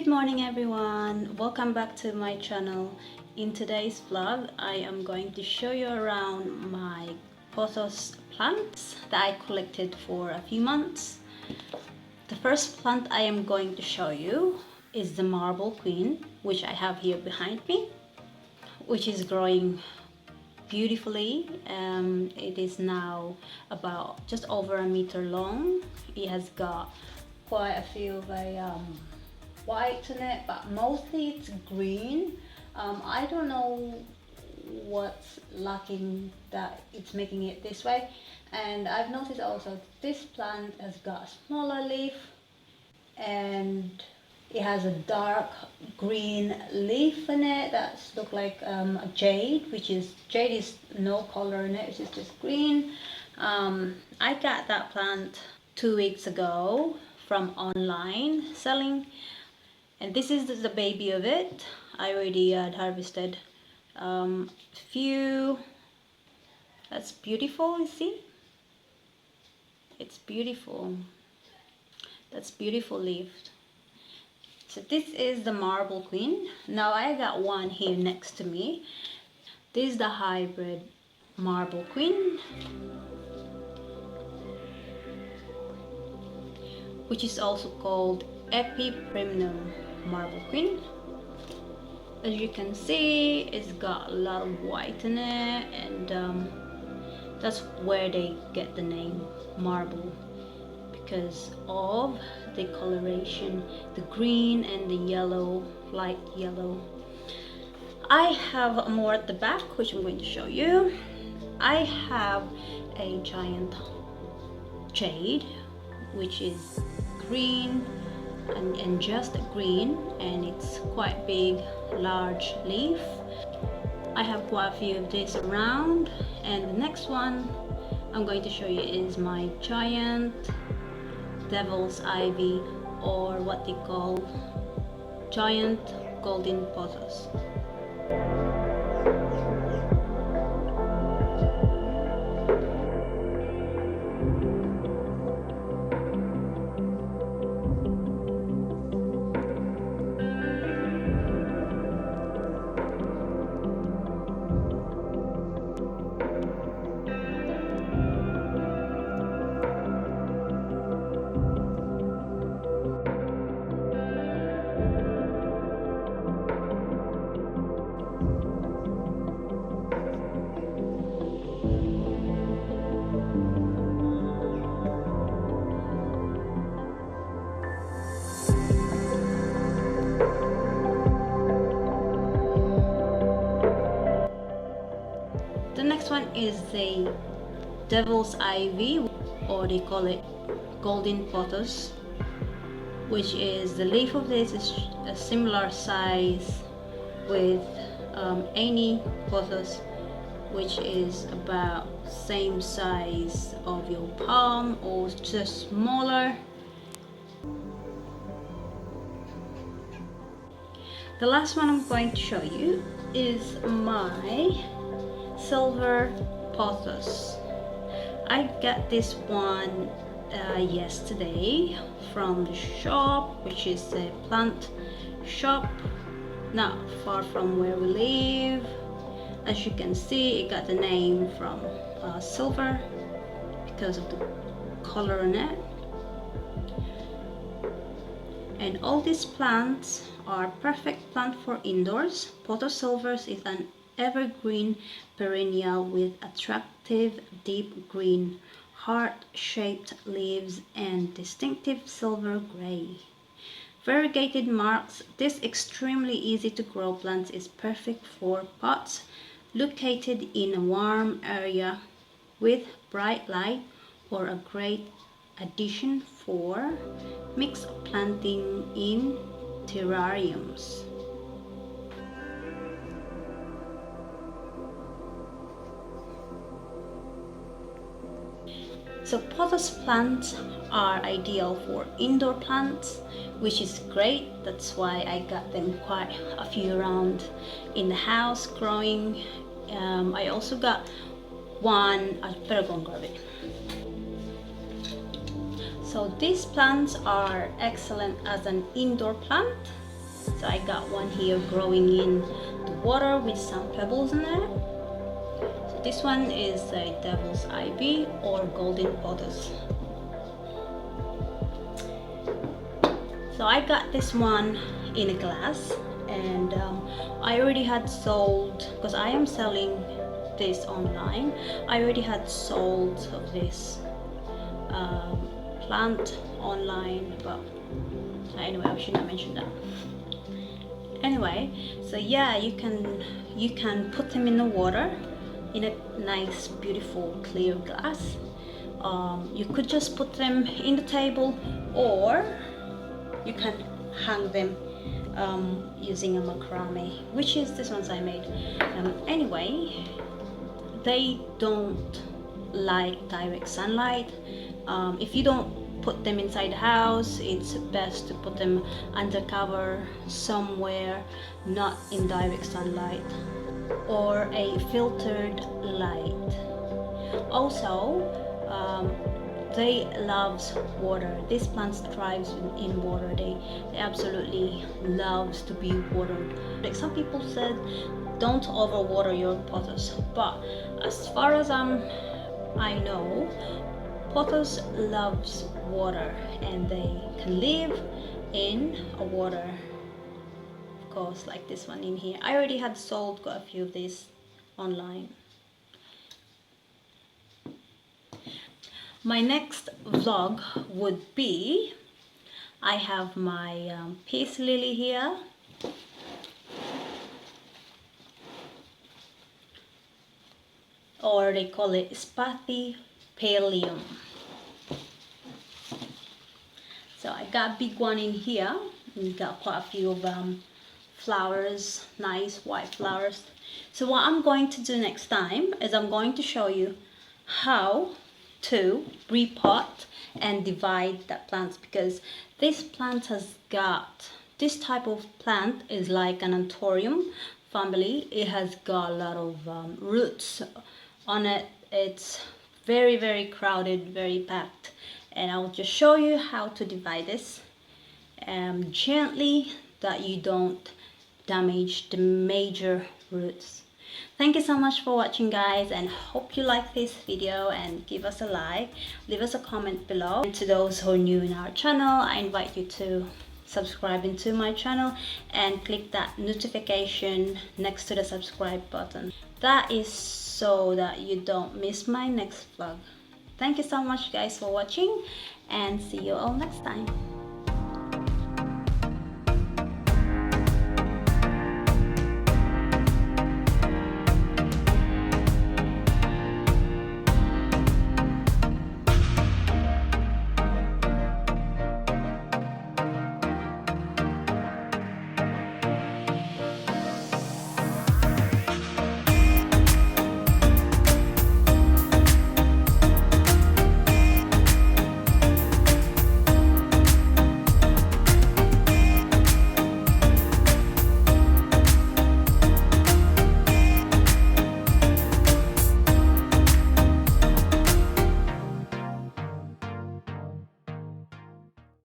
Good morning everyone, welcome back to my channel. In today's vlog I am going to show you around my pothos plants that I collected for a few months. The first plant I am going to show you is the marble queen, which I have here behind me, which is growing beautifully. It is now about just over a meter long. It has got quite a few of white in it, but mostly it's green. I don't know what's lacking that it's making it this way, and I've noticed also this plant has got a smaller leaf and it has a dark green leaf in it that looks like a jade, which is jade is no color in it, it's just green. I got that plant 2 weeks ago from online selling, and this is the baby of it. I already had harvested few. That's beautiful, you see, it's beautiful. That's beautiful leaf. So this is the marble queen. Now I got one here next to me. This is the hybrid marble queen, which is also called Epi Premium marble queen. As you can see, it's got a lot of white in it, and that's where they get the name marble, because of the coloration, the green and the yellow, light yellow. I have more at the back, which I'm going to show you. I have a giant jade, which is green and just green, and it's quite big, large leaf. I have quite a few of these around, and the next one I'm going to show you is my giant devil's ivy, or what they call giant golden pothos. The next one is the devil's ivy, or they call it golden pothos, which is the leaf of this is a similar size with any pothos, which is about same size of your palm or just smaller. The last one I'm going to show you is my silver pothos. I got this one yesterday from the shop, which is a plant shop not far from where we live. As you can see, it got the name from silver because of the color in it. And all these plants are perfect plant for indoors. Pothos silvers is an evergreen perennial with attractive deep green heart-shaped leaves and distinctive silver gray variegated marks. This extremely easy to grow plant is perfect for pots located in a warm area with bright light, or a great addition for mixed planting in terrariums. So pothos plants are ideal for indoor plants, which is great. That's why I got them quite a few around in the house growing. I also got one. I better go and grab it. So these plants are excellent as an indoor plant. So I got one here growing in the water with some pebbles in there. So this one is a devil's ivy or golden pothos. So I got this one in a glass, and I already had sold, because I am selling this online, I already had sold of this plant online, but anyway, I should not mention that. Anyway, so yeah, you can put them in the water in a nice beautiful clear glass. You could just put them in the table, or you can hang them using a macrame, which is this ones I made. Anyway, they don't like direct sunlight. If you don't put them inside the house, it's best to put them under cover somewhere not in direct sunlight, or a filtered light. Also, they loves water. This plant thrives in water. They absolutely loves to be watered. Like some people said, don't overwater your pothos, but as far as I know, pothos loves water and they can live in water. Of course, like this one in here. I already had sold quite a few of these online. My next vlog would be, I have my peace lily here. Or they call it Spathiphyllum. So I got a big one in here. We got quite a few of flowers, nice white flowers. So what I'm going to do next time is I'm going to show you how to repot and divide that plant, because this plant has got, this type of plant is like an anthurium family. It has got a lot of roots on it. It's very crowded, very packed, and I'll just show you how to divide this gently, that you don't damage the major roots. Thank you so much for watching, guys, and hope you like this video, and give us a like, leave us a comment below. And to those who are new in our channel, I invite you to subscribe into my channel and click that notification next to the subscribe button. That is so that you don't miss my next vlog. Thank you so much, guys, for watching, and see you all next time.